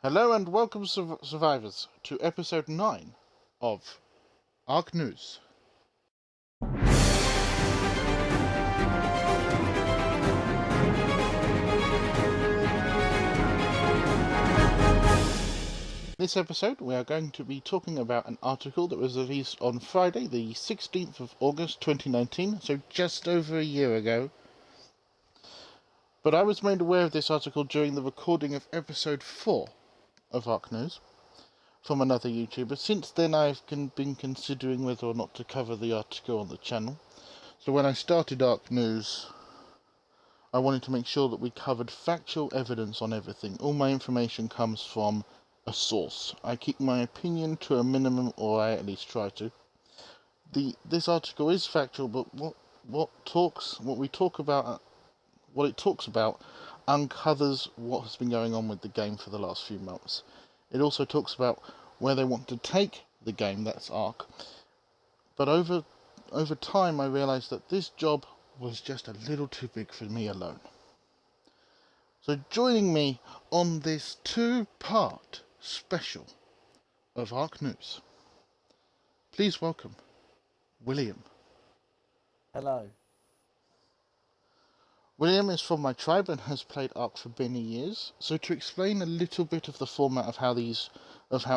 Hello and welcome, survivors, to episode 9 of Ark News. This episode we are going to be talking about an article that was released on Friday the 16th of August 2019, so just over a year ago. But I was made aware of this article during the recording of episode 4 of Ark News from another YouTuber. Since then I've been considering whether or not to cover the article on the channel. So when I started Ark News, I wanted to make sure that we covered factual evidence on everything. All my information comes from a source. I keep my opinion to a minimum, or I at least try to. This article is factual, but what it talks about uncovers what has been going on with the game for the last few months. It also talks about where they want to take the game, that's Ark. But over time I realised that this job was just a little too big for me alone. So joining me on this 2-part special of Ark News, please welcome William. Hello. William is from my tribe and has played Ark for many years. So to explain a little bit of the format of how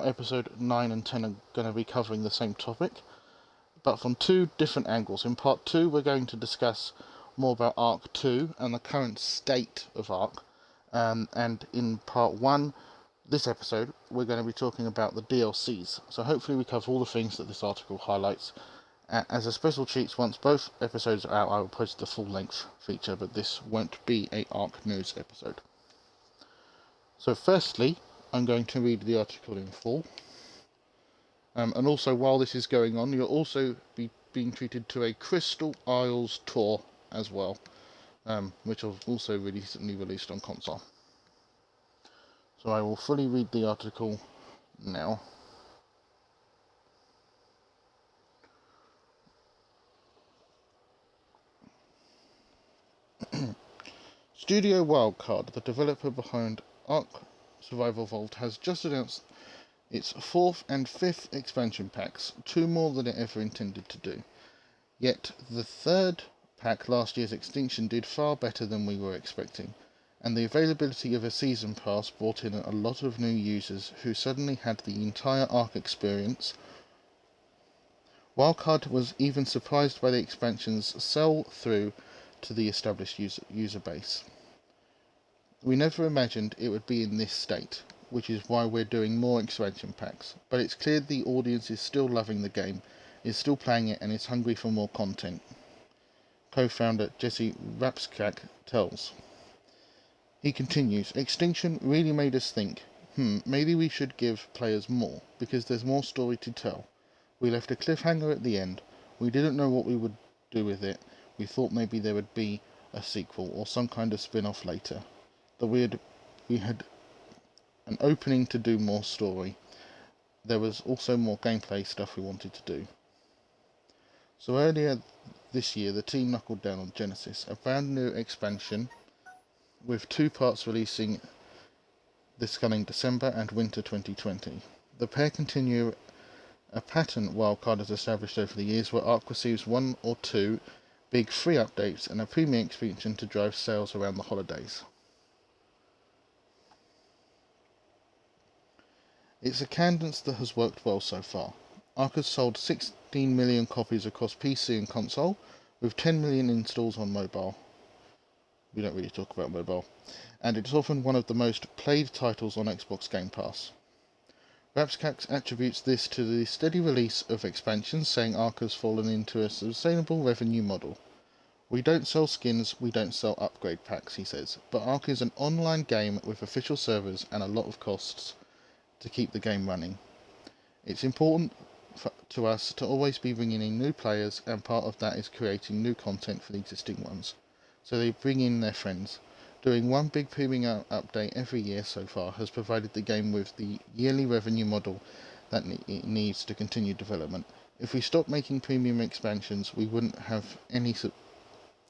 episode 9 and 10 are going to be covering the same topic, but from two different angles. In part 2 we're going to discuss more about Ark 2 and the current state of Ark, and in part 1, this episode, we're going to be talking about the DLCs. So hopefully we cover all the things that this article highlights. As a special treat, once both episodes are out, I will post the full-length feature, but this won't be a Ark News episode. So firstly, I'm going to read the article in full. And also, while this is going on, you'll also be being treated to a Crystal Isles tour as well, which was also recently released on console. So I will fully read the article now. Studio Wildcard, the developer behind Ark Survival Vault, has just announced its 4th and 5th expansion packs, 2 more than it ever intended to do. Yet the 3rd pack, last year's Extinction, did far better than we were expecting, and the availability of a season pass brought in a lot of new users who suddenly had the entire Ark experience. Wildcard was even surprised by the expansion's sell-through to the established user base. We never imagined it would be in this state, which is why we're doing more expansion packs, but it's clear the audience is still loving the game, is still playing it, and is hungry for more content. Co-founder Jesse Rapskak tells. He continues, Extinction really made us think, maybe we should give players more, because there's more story to tell. We left a cliffhanger at the end. We didn't know what we would do with it. We thought maybe there would be a sequel or some kind of spin-off later. That we had an opening to do more story. There was also more gameplay stuff we wanted to do. So earlier this year, the team knuckled down on Genesis, a brand new expansion with 2 parts releasing this coming December and winter 2020. The pair continue a pattern Wildcard has established over the years, where Ark receives 1 or 2 big free updates and a premium expansion to drive sales around the holidays. It's a cadence that has worked well so far. Ark has sold 16 million copies across PC and console, with 10 million installs on mobile. We don't really talk about mobile. And it's often one of the most played titles on Xbox Game Pass. Rapskak attributes this to the steady release of expansions, saying Ark has fallen into a sustainable revenue model. We don't sell skins, we don't sell upgrade packs, he says, but Ark is an online game with official servers and a lot of costs to keep the game running. It's important to us to always be bringing in new players, and part of that is creating new content for the existing ones, so they bring in their friends. Doing one big premium update every year so far has provided the game with the yearly revenue model that it needs to continue development. If we stop making premium expansions, we wouldn't have any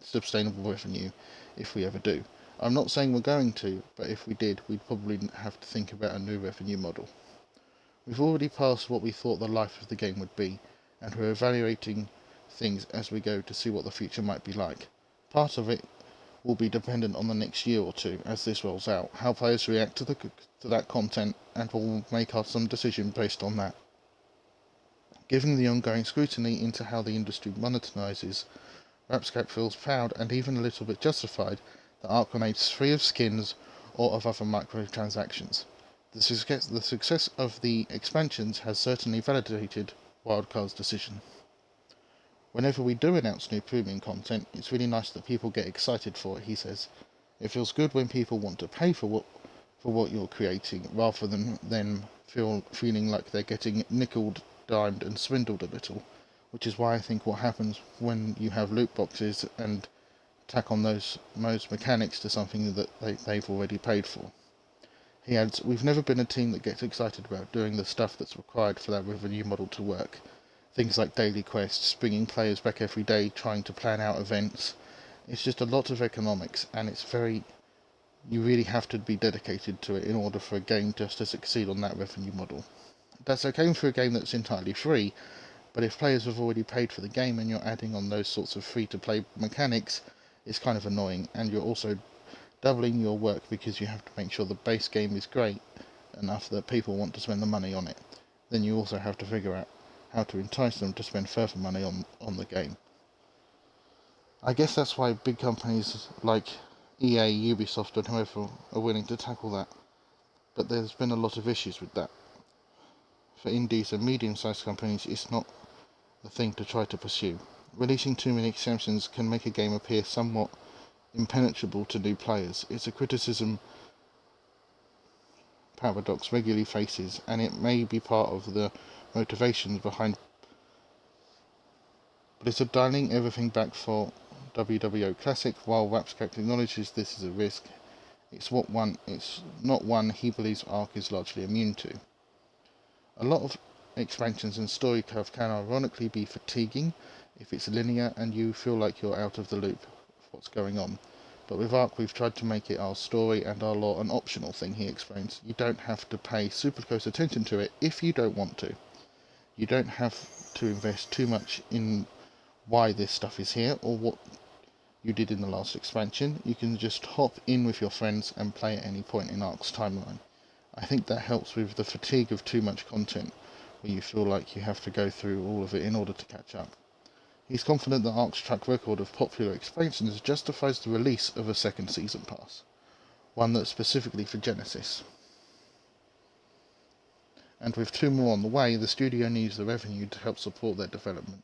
sustainable revenue if we ever do. I'm not saying we're going to, but if we did, we'd probably have to think about a new revenue model. We've already passed what we thought the life of the game would be, and we're evaluating things as we go to see what the future might be like. Part of it will be dependent on the next year or two as this rolls out, how players react to that content, and we'll make some decision based on that. Given the ongoing scrutiny into how the industry monetizes, Rapscape feels proud and even a little bit justified that Ark remains free of skins or of other microtransactions. The success of the expansions has certainly validated Wildcard's decision. Whenever we do announce new premium content, it's really nice that people get excited for it, he says. It feels good when people want to pay for what you're creating, rather than them feeling like they're getting nickeled, dimed and swindled a little, which is why I think what happens when you have loot boxes and tack on those mechanics to something that they've already paid for. He adds, we've never been a team that gets excited about doing the stuff that's required for that revenue model to work. Things like daily quests, bringing players back every day, trying to plan out events. It's just a lot of economics, and you really have to be dedicated to it in order for a game just to succeed on that revenue model. That's okay for a game that's entirely free, but if players have already paid for the game and you're adding on those sorts of free-to-play mechanics, it's kind of annoying, and you're also doubling your work because you have to make sure the base game is great enough that people want to spend the money on it. Then you also have to figure out how to entice them to spend further money on the game. I guess that's why big companies like EA, Ubisoft and whoever are willing to tackle that, but there's been a lot of issues with that. For indies and medium-sized companies, it's not the thing to try to pursue. Releasing too many extensions can make a game appear somewhat impenetrable to new players. It's a criticism Paradox regularly faces, and it may be part of the motivations behind Blizzard dialing everything back for WWO Classic. While Rapscape acknowledges this is a risk, it's not one he believes Ark is largely immune to. A lot of expansions and story curve can ironically be fatiguing if it's linear and you feel like you're out of the loop of what's going on. But with Ark we've tried to make it our story and our lore an optional thing, he explains. You don't have to pay super close attention to it if you don't want to. You don't have to invest too much in why this stuff is here or what you did in the last expansion. You can just hop in with your friends and play at any point in Ark's timeline. I think that helps with the fatigue of too much content, where you feel like you have to go through all of it in order to catch up. He's confident that Ark's track record of popular expansions justifies the release of a second season pass, one that's specifically for Genesis. And with 2 more on the way, the studio needs the revenue to help support their development.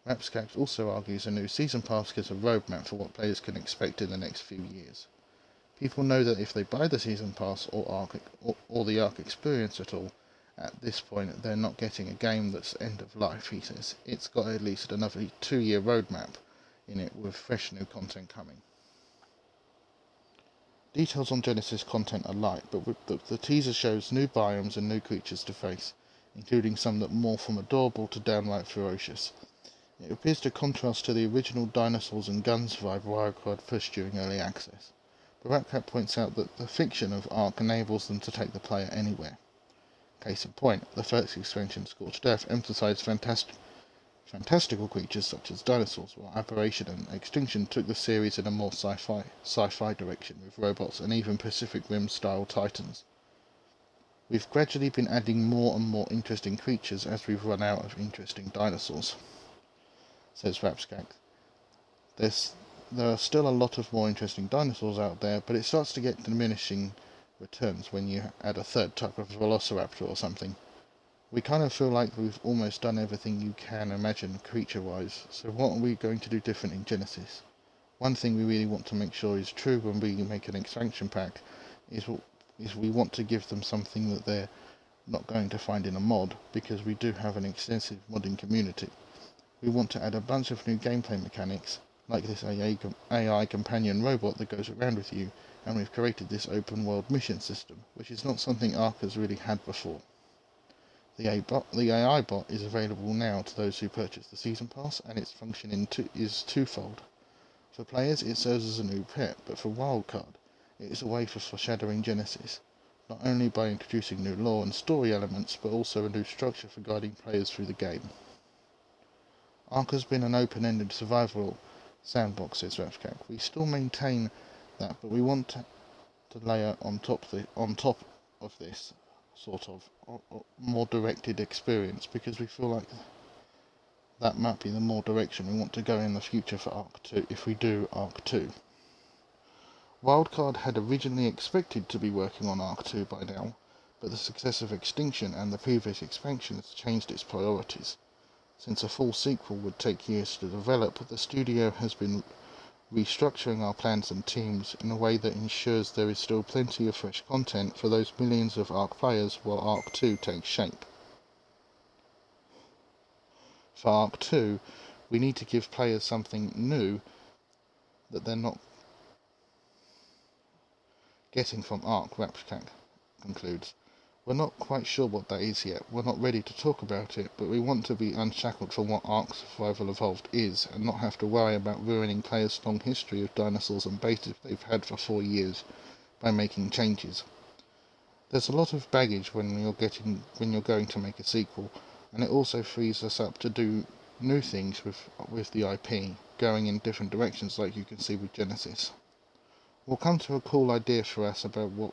Rapscape also argues a new season pass gives a roadmap for what players can expect in the next few years. People know that if they buy the season pass or the Ark experience at all, at this point they're not getting a game that's end of life, he says. It's got at least another 2-year roadmap in it with fresh new content coming. Details on Genesis content are light, but the teaser shows new biomes and new creatures to face, including some that morph from adorable to downright ferocious. It appears to contrast to the original dinosaurs and guns vibe Wildcard pushed during early access. But Rapcat points out that the fiction of Ark enables them to take the player anywhere. Case in point, the first expansion, Scorched Earth, emphasized fantastical creatures such as dinosaurs, while Aberration and Extinction took the series in a more sci-fi direction with robots and even Pacific Rim-style titans. We've gradually been adding more and more interesting creatures as we've run out of interesting dinosaurs, says Rapscape. There are still a lot of more interesting dinosaurs out there, but it starts to get diminishing returns when you add a third type of velociraptor or something. We kind of feel like we've almost done everything you can imagine creature-wise, so what are we going to do different in Genesis? One thing we really want to make sure is true when we make an expansion pack is we want to give them something that they're not going to find in a mod, because we do have an extensive modding community. We want to add a bunch of new gameplay mechanics, like this AI companion robot that goes around with you, and we've created this open world mission system, which is not something Ark has really had before. The AI bot is available now to those who purchase the season pass, and its function is twofold. For players it serves as a new pet, but for Wildcard It is a way for foreshadowing Genesis, not only by introducing new lore and story elements, but also a new structure for guiding players through the game. Ark has been an open-ended survival sandbox, says Ratchcrack. We still maintain that, but we want to layer on top of this sort of more directed experience, because we feel like that might be the more direction we want to go in the future for Ark 2 if we do Ark 2. Wildcard had originally expected to be working on Ark 2 by now, but the success of Extinction and the previous expansions changed its priorities. Since a full sequel would take years to develop, the studio has been restructuring our plans and teams in a way that ensures there is still plenty of fresh content for those millions of Ark players while Ark 2 takes shape. For Ark 2, we need to give players something new that they're not getting from Ark, Rapscack concludes. We're not quite sure what that is yet. We're not ready to talk about it, but we want to be unshackled from what Ark Survival Evolved is, and not have to worry about ruining players' long history of dinosaurs and bases they've had for 4 years by making changes. There's a lot of baggage when you're going to make a sequel, and it also frees us up to do new things with the IP, going in different directions like you can see with Genesis. We'll come to a cool idea for us about what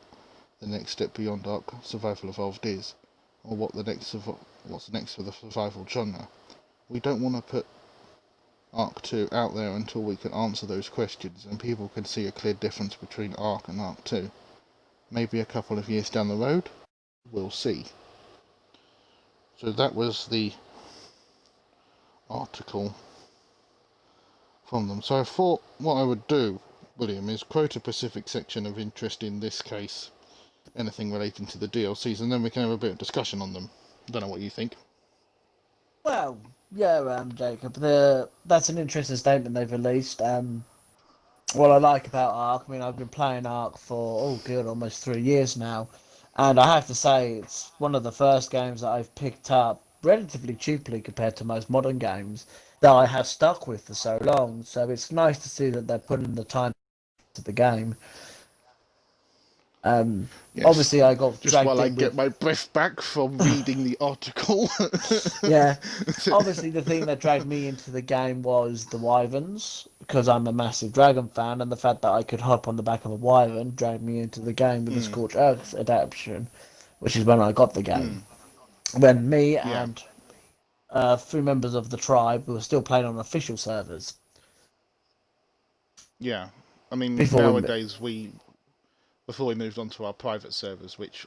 the next step beyond Ark Survival Evolved is, or what's next for the survival genre. We don't want to put Ark 2 out there until we can answer those questions and people can see a clear difference between Ark and Ark 2. Maybe a couple of years down the road, we'll see. So that was the article from them. So I thought what I would do, William, is quote a specific section of interest, in this case anything relating to the DLCs, and then we can have a bit of discussion on them. Don't know what you think. Well, yeah, Jacob, that's an interesting statement they've released. What I like about Ark, I mean, I've been playing Ark for, almost 3 years now, and I have to say it's one of the first games that I've picked up relatively cheaply compared to most modern games that I have stuck with for so long, so it's nice to see that they're putting the time into the game. Yes. Obviously I got just dragged while I in get my breath back from reading the article. Yeah, obviously the thing that dragged me into the game was the wyverns, because I'm a massive dragon fan, and the fact that I could hop on the back of a wyvern dragged me into the game with the Scorched Earth adaptation, which is when I got the game. When me and 3 members of the tribe who were still playing on official servers. Yeah, I mean, nowadays before we moved on to our private servers, which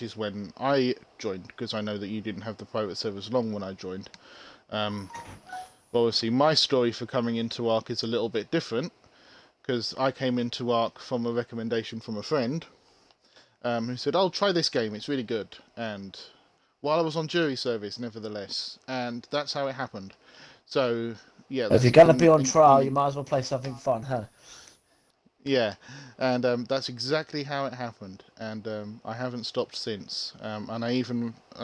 is when I joined, because I know that you didn't have the private servers long when I joined. But obviously my story for coming into Ark is a little bit different, because I came into Ark from a recommendation from a friend who said, "Oh, try this game, it's really good." And while I was on jury service, nevertheless, and that's how it happened. So yeah, If you're going to be on trial, you might as well play something fun, huh? Yeah, and that's exactly how it happened, and I haven't stopped since. And I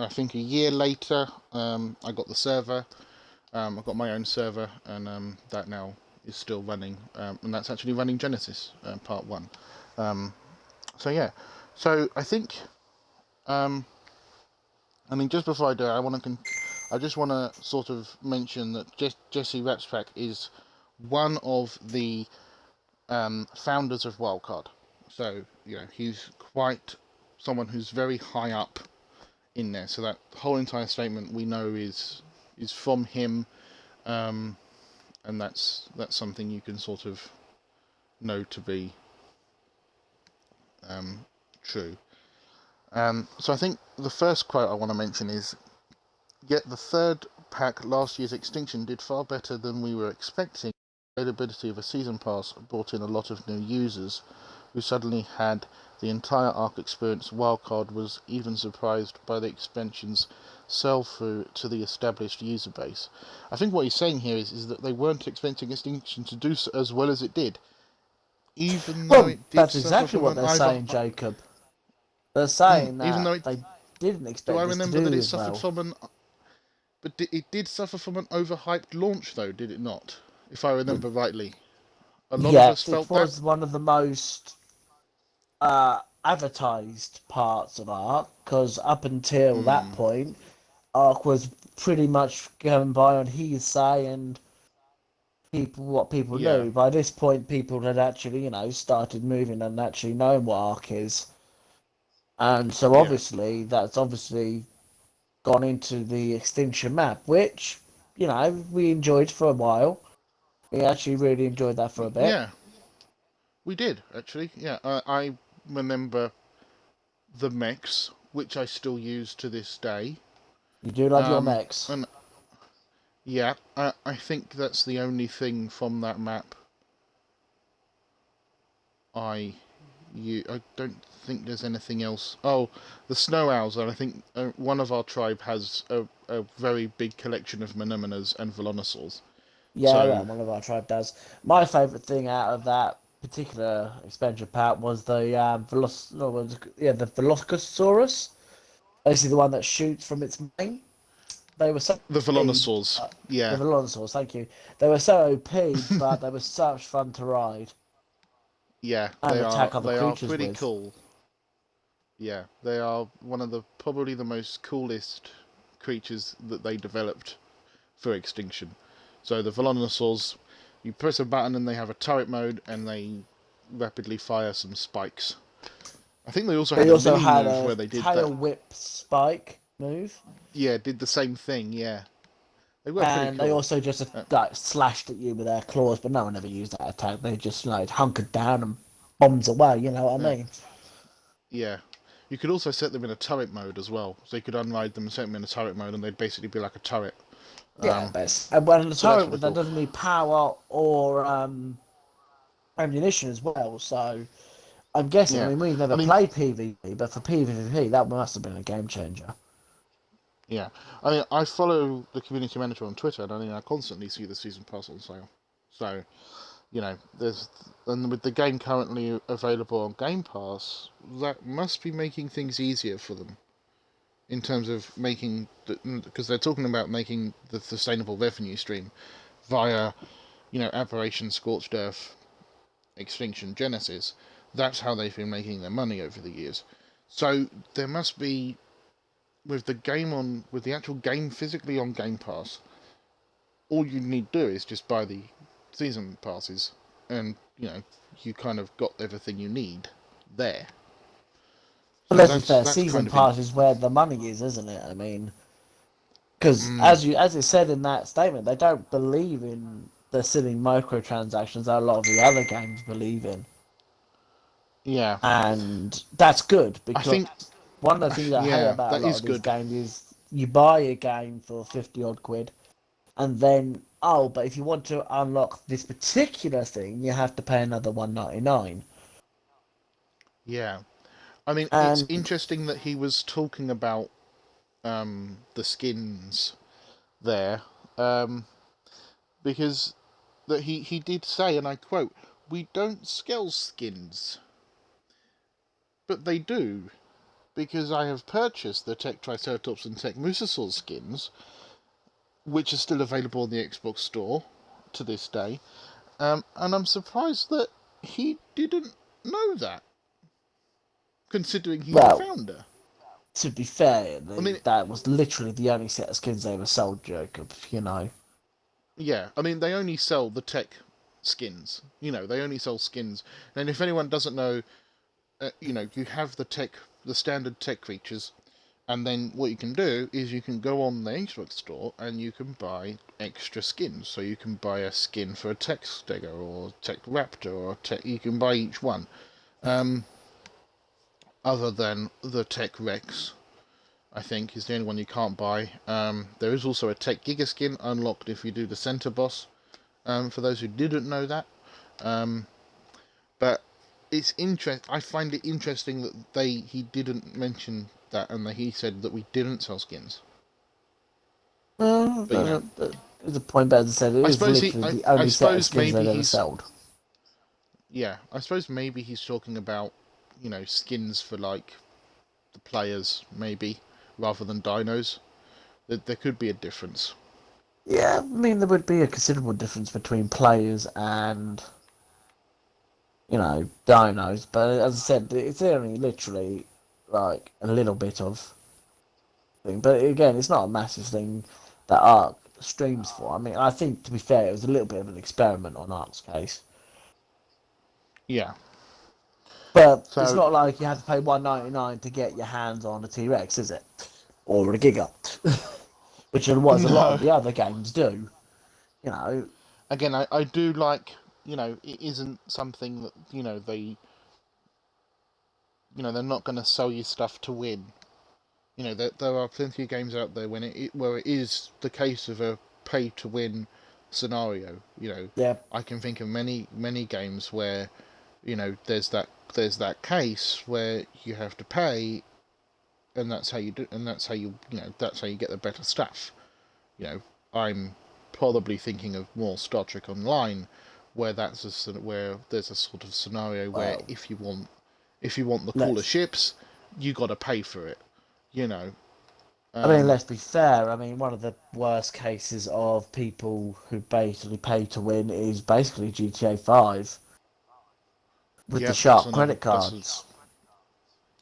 think a year later, I got the server. I got my own server, and that now is still running, and that's actually running Genesis Part 1. So yeah, so I think, just before I do, I just want to sort of mention that Jesse Ratchcrack is one of the founders of Wildcard. So, he's quite someone who's very high up in there. So that whole entire statement we know is from him, and that's something you can sort of know to be true. So I think the first quote I want to mention is, "Yet the third pack, last year's Extinction, did far better than we were expecting. The availability of a season pass brought in a lot of new users who suddenly had the entire Ark experience. Wildcard was even surprised by the expansion's sell-through to the established user base." I think what he's saying here is that they weren't expecting Extinction to do as well as it did, even though it did. That's exactly what they're saying, Jacob. They're saying that they didn't expect do I this remember to do that it as suffered well. from an? But it did suffer from an overhyped launch, though, did it not? If I remember rightly. A lot of Yeah, us it felt that. was one of the most advertised parts of Ark, because up until that Mm, point, Ark was pretty much going by on hearsay and what people yeah, knew. By this point, people had actually, started moving and actually knowing what Ark is. And so yeah, that's obviously gone into the Extinction map, which, we enjoyed for a while. We actually really enjoyed that for a bit. yeah. We did actually. Yeah, I remember the mechs, which I still use to this day. You do love your mechs. And yeah, I think that's the only thing from that map I I don't think there's anything else. Oh, the snow owls, and I think one of our tribe has a very big collection of Menemonas and Velonosaurs. Yeah, So well, one of our tribe does. My favourite thing out of that particular expansion pack was the the Velocicosaurus. Basically, the one that shoots from its mane. They were so the OP, Velonosaurs, the yeah, Velociraptors, thank you. They were so OP, but they were such fun to ride yeah, and attack other they are creatures pretty with. cool. Yeah, they are one of the probably the most coolest creatures that they developed for Extinction. So the Velonosaurs, you press a button and they have a turret mode and they rapidly fire some spikes. I think they also had They a also mini had move a where they did tail that. whip spike move, Yeah, did the same thing. Yeah, they were pretty and they cool. also just Uh, like slashed at you with their claws. But no one ever used that attack. They just hunkered down and bombs away. You know what I uh, mean? yeah, you could also set them in a turret mode as well. So you could unride them, set them in a turret mode, and they'd basically be like a turret. Yeah, Um, best. And when the so that's turret really that cool. doesn't need power or ammunition as well. So I'm guessing. I Yeah, mean, we've I never mean, played PvP, but for PvP, that must have been a game changer. yeah, I mean, I follow the community manager on Twitter, and I mean, I constantly see the season pass on sale. So there's and with the game currently available on Game Pass, that must be making things easier for them in terms of making because they're talking about making the sustainable revenue stream via Aberration, Scorched Earth, Extinction, Genesis. That's how they've been making their money over the years. So there must be with the actual game physically on Game Pass. All you need to do is just buy the season passes, and you kind of got everything you need there. But So let's be that's fair, that's season kind of pass is where the money is, isn't it? I mean, because mm, as it said in that statement, they don't believe in the silly microtransactions that a lot of the other games believe in, yeah. and that's good I because think one of the things I hate yeah, about a that lot is of these good. games is you buy a game for 50 odd quid, and then but if you want to unlock this particular thing, you have to pay another 1.99. Yeah, I mean it's And interesting that he was talking about the skins there, um, because that he did say, and I quote, "We don't scale skins, but they do." Because I have purchased the Tech Triceratops and Tech Mosasaur skins, which are still available in the Xbox Store to this day, and I'm surprised that he didn't know that, considering he's the well, founder. to be fair, I mean, that was literally the only set of skins they ever sold, Jacob. yeah, I mean they only sell the Tech skins. They only sell skins. And if anyone doesn't know, you have the standard Tech creatures, and then what you can do is you can go on the Xbox store and you can buy extra skins. So you can buy a skin for a Tech Stego or Tech Raptor or you can buy each one. Um, Other than the Tech Rex, I think is the only one you can't buy. There is also a Tech Giga skin unlocked if you do the Center Boss. For those who didn't know that, um, but I find it interesting that he didn't mention that, and that he said that we didn't sell skins. Well, But there's a point better to say it I is suppose literally the only set of skins maybe they've ever he's sold. yeah. I suppose maybe he's talking about skins for like the players maybe rather than dinos. There could be a difference. Yeah, I mean there would be a considerable difference between players and dinos. But as I said, it's only literally like a little bit of thing. But again, it's not a massive thing that Ark streams for. I mean, I think to be fair, it was a little bit of an experiment on Ark's case. Yeah. But it's So not like you have to pay $1.99 to get your hands on a T Rex, is it? Or a Giga, which is what a lot no. of the other games do. You know, Again, I do like, it isn't something that, they're not going to sell you stuff to win. There are plenty of games out there where it is the case of a pay to win scenario. yeah. I can think of many games where, there's that case where you have to pay, and that's how you do, and that's how you get the better stuff. I'm probably thinking of more Star Trek Online, where where there's a sort of scenario where Well, if you want the cooler let's. ships, you got to pay for it. You know. I mean, Um, let's be fair. I mean, one of the worst cases of people who basically pay to win is basically GTA 5 with the yeah, that's sharp another. credit cards.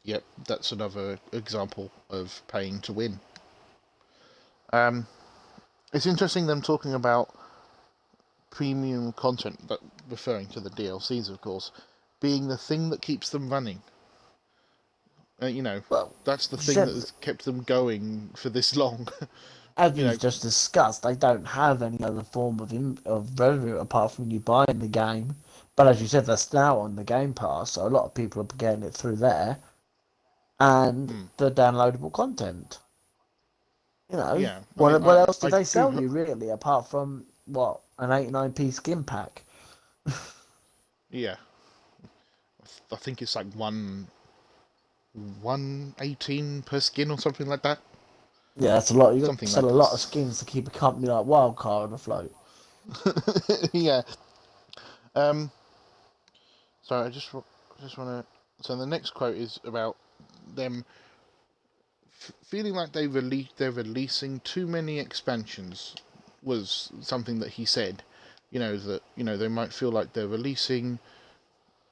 Yep, that's another example of paying to win. Um, it's interesting them talking about premium content, but referring to the DLCs, of course, being the thing that keeps them running. Uh, you know, Well, that's the you thing said, that has kept them going for this long. as you we know, just discussed, they don't have any other form of revenue apart from you buying the game. But as you said, that's now on the Game Pass, so a lot of people are getting it through there and mm, the downloadable content. yeah. I mean, What else did I they do. sell you really apart from what an 89p skin pack? Yeah, I think it's like 118 per skin or something like that. Yeah, that's a lot. You got to Something sell like a lot of this. skins to keep a company like Wildcard afloat. yeah. Um. So I just want to. So the next quote is about them feeling like they're releasing too many expansions. Was something that he said. That they might feel like they're releasing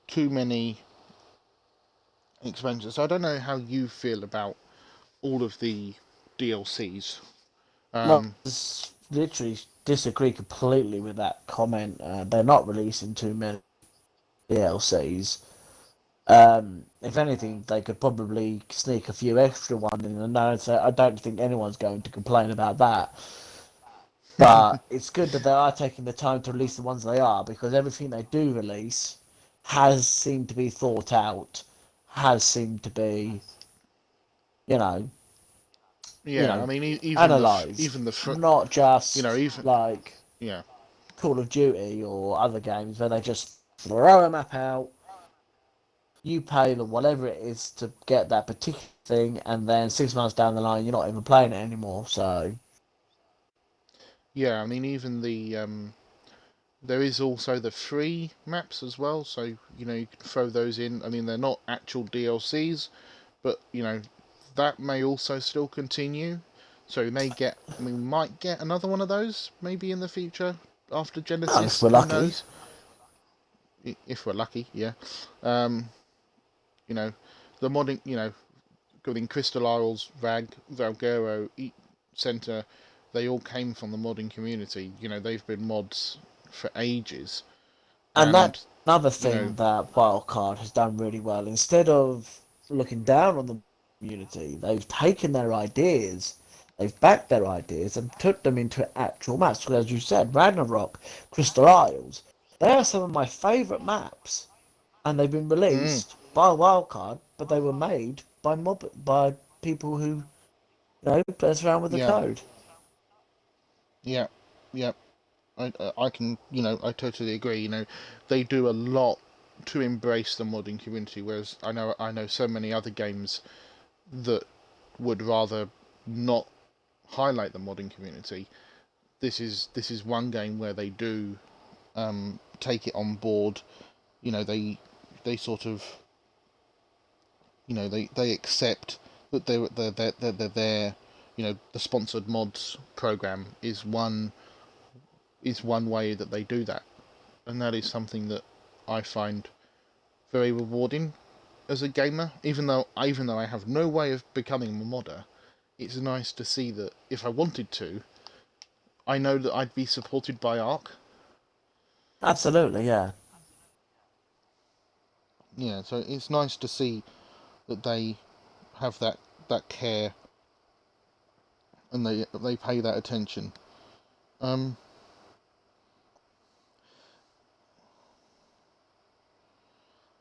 too many expansions. So I don't know how you feel about all of the DLCs. Well, Um. just literally disagree completely with that comment. They're not releasing too many DLCs. If anything, they could probably sneak a few extra ones in, and I don't think anyone's going to complain about that. But it's good that they are taking the time to release the ones they are, because everything they do release has seemed to be thought out, has seemed to be, you know, you Yeah. I know, mean, analysed, even the not just even like yeah. Call of Duty or other games where they just throw a map out, you pay the whatever it is to get that particular thing, and then 6 months down the line, you're not even playing it anymore. So, Yeah. I mean, even there is also the free maps as well, so you can throw those in. I mean, they're not actual DLCs, but that may also still continue. So we might get another one of those maybe in the future after if Genesis. we're Who lucky, knows? If we're lucky, yeah. Um, you know, the modding, including Crystal Isles, Valguero, Center, they all came from the modding community. They've been mods for ages, and and that another you know, thing that Wildcard has done really well. Instead of looking down on the community, they've taken their ideas. They've backed their ideas and took them into actual maps. Because as you said, Ragnarok, Crystal Isles, they are some of my favourite maps, and they've been mm, released by Wildcard, but they were made by people who play around with the yeah, code. yeah, yeah. I can, I totally agree. They do a lot to embrace the modding community, whereas I know so many other games that would rather not highlight the modding community. This is one game where they do take it on board. They sort of they accept that they're there. The sponsored mods program is one way that they do that, and that is something that I find very rewarding as a gamer. Even though I have no way of becoming a modder, it's nice to see that if I wanted to, I know that I'd be supported by Ark. Absolutely, yeah. Yeah, so it's nice to see that they have that care and they pay that attention. Um,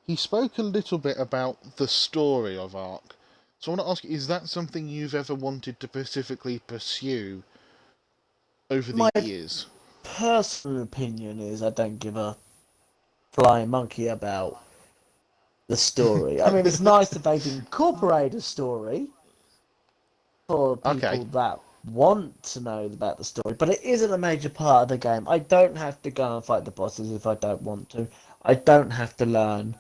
he spoke a little bit about the story of Ark. So I want to ask you, is that something you've ever wanted to specifically pursue over the My years? personal opinion is I don't give a flying monkey about the story. I mean, it's nice that they've incorporated a story for Okay. people that want to know about the story, but it isn't a major part of the game. I don't have to go and fight the bosses if I don't want to. I don't have to learn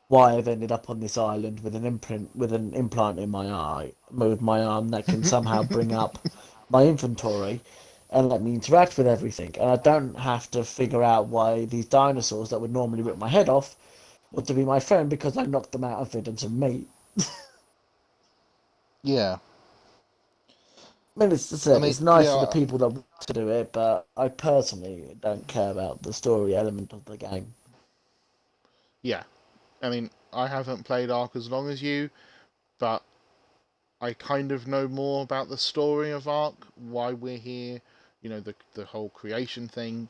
why I've ended up on this island with an implant in my eye, with my arm that can somehow bring up my inventory and let me interact with everything. And I don't have to figure out why these dinosaurs that would normally rip my head off want to be my friend because I knocked them out and fed them some meat. Yeah. I mean, I mean, it's nice for the yeah, people that want to do it, but I personally don't care about the story element of the game. yeah. I mean, I haven't played Ark as long as you, but I kind of know more about the story of Ark, why we're here, the whole creation thing.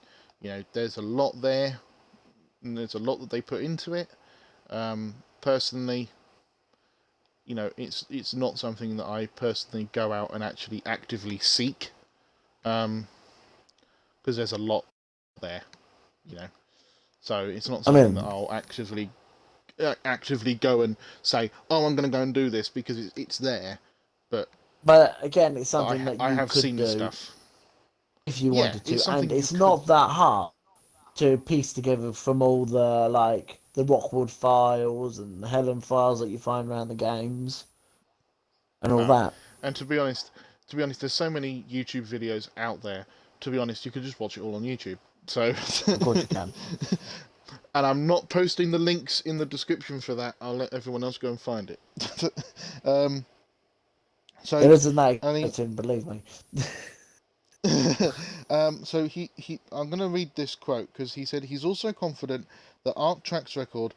There's a lot there, and there's a lot that they put into it. Personally, it's not something that I personally go out and actually actively seek, because there's a lot there, you know. So it's not I something that mean, I'll actively go and say, oh, I'm going to go and do this because it's there. But but again, it's but something that I you have could seen the do stuff. if you Yeah, wanted it's to, and something you it's could. not that hard to piece together from all the the Rockwood files and the Helen files that you find around the games and all No, that. and to be honest, there's so many YouTube videos out there. To be honest, you could just watch it all on YouTube. So, Of course you can. and I'm not posting the links in the description for that. I'll let everyone else go and find it. um, It so, isn't that I mean, exciting, believe me. so I'm going to read this quote because he said he's also confident that Ark track's record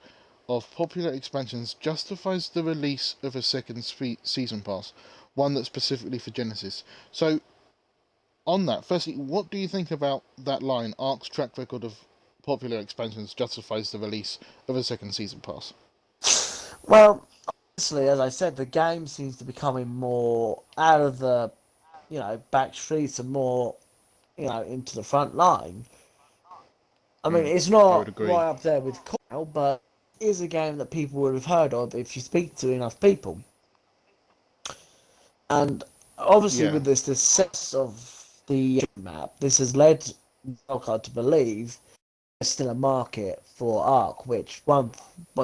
of popular expansions justifies the release of a second season pass, one that's specifically for Genesis. So, on that, firstly, what do you think about that line? Ark's track record of popular expansions justifies the release of a second season pass. Well, honestly, as I said, the game seems to be becoming more out of the back streets and more into the front line. I mean, Mm, it's I would not agree. right up there with Coil, but it is a game that people would have heard of if you speak to enough people. And obviously, Yeah, with this success of the map, this has led Wildcard to believe there's still a market for Ark, which but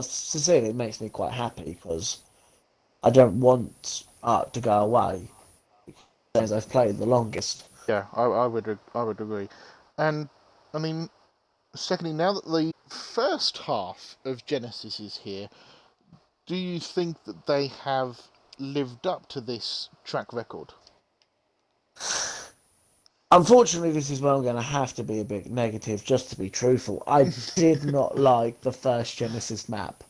sincerely it makes me quite happy because I don't want Ark to go away as I've played the longest. yeah, I would agree. And I mean, secondly, now that the first half of Genesis is here, do you think that they have lived up to this track record? Unfortunately, this is where I'm going to have to be a bit negative, just to be truthful. I did not like the first Genesis map.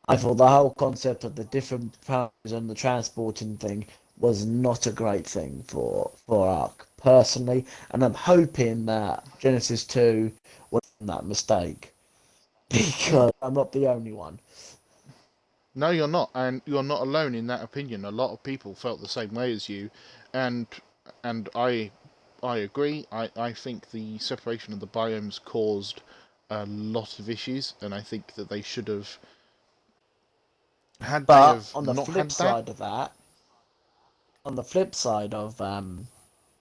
I thought the whole concept of the different powers and the transporting thing was not a great thing for Ark personally, and I'm hoping that Genesis 2 was that mistake because I'm not the only one. No, you're not, and you're not alone in that opinion. A lot of people felt the same way as you, and and I agree. I think the separation of the biomes caused a lot of issues, and I think that they should have had they But have on the not flip had that. side of that, on the flip side of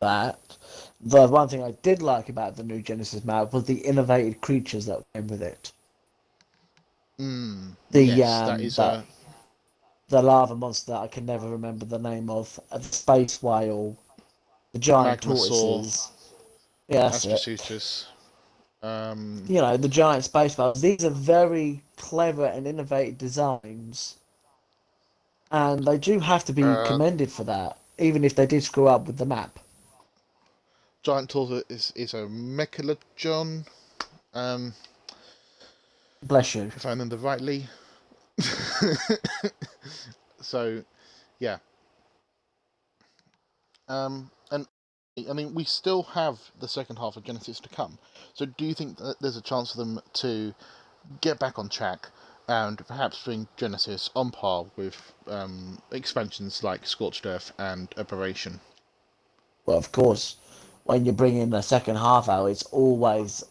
that, the one thing I did like about the new Genesis map was the innovative creatures that came with it. The Yes, that is that a the lava monster that I can never remember the name of, the space whale, the giant Magmasaur, tortoises. Yeah, that's it. Astrosuchus. You know, the giant space battles. These are very clever and innovative designs, and they do have to be uh, commended for that, even if they did screw up with the map. Giant Tortoise is a Mechalodon, Bless you. if I remember rightly. So, yeah. And I mean, we still have the second half of Genesis to come. So, do you think that there's a chance for them to get back on track and perhaps bring Genesis on par with expansions like Scorched Earth and Operation? Well, of course, when you're bringing the second half out, it's always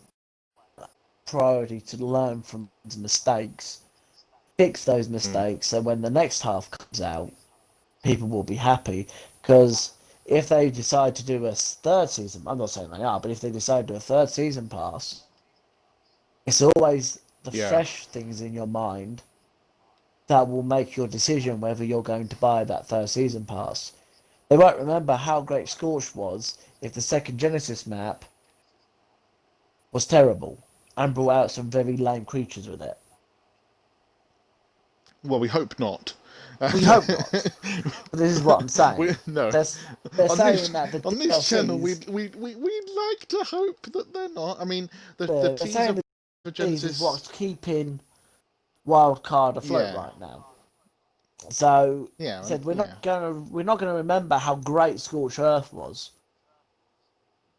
priority to learn from mistakes, fix those mistakes, so when the next half comes out, people will be happy. Because if they decide to do a third season, I'm not saying they are, but if they decide to do a third season pass, it's always the Yeah. fresh things in your mind that will make your decision whether you're going to buy that third season pass. They won't remember how great Scorch was if the second Genesis map was terrible and brought out some very lame creatures with it. Well, we hope not. We hope not. But this is what I'm saying. No. They're saying that the On this channel, DLCs, we'd like to hope that they're not. I mean, the they're teaser saying for the DLCs is Genesis. what's keeping Wildcard afloat Yeah. right now. So Yeah. he said we're Yeah. not gonna remember how great Scorched Earth was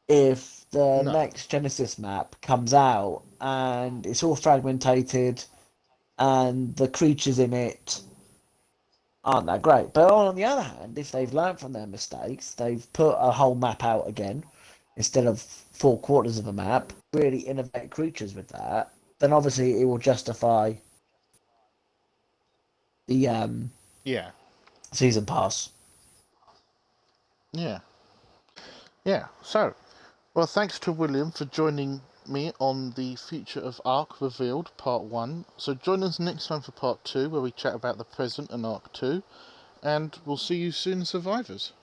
if the No. next Genesis map comes out and it's all fragmented and the creatures in it aren't that great. But on the other hand, if they've learned from their mistakes, they've put a whole map out again instead of 4/4 of a map, really innovate creatures with that, then obviously it will justify the Yeah. season pass. Yeah. Yeah. So, well, thanks to William for joining me on the future of Ark Revealed Part 1. So join us next time for Part 2, where we chat about the present and Ark 2. And we'll see you soon, survivors.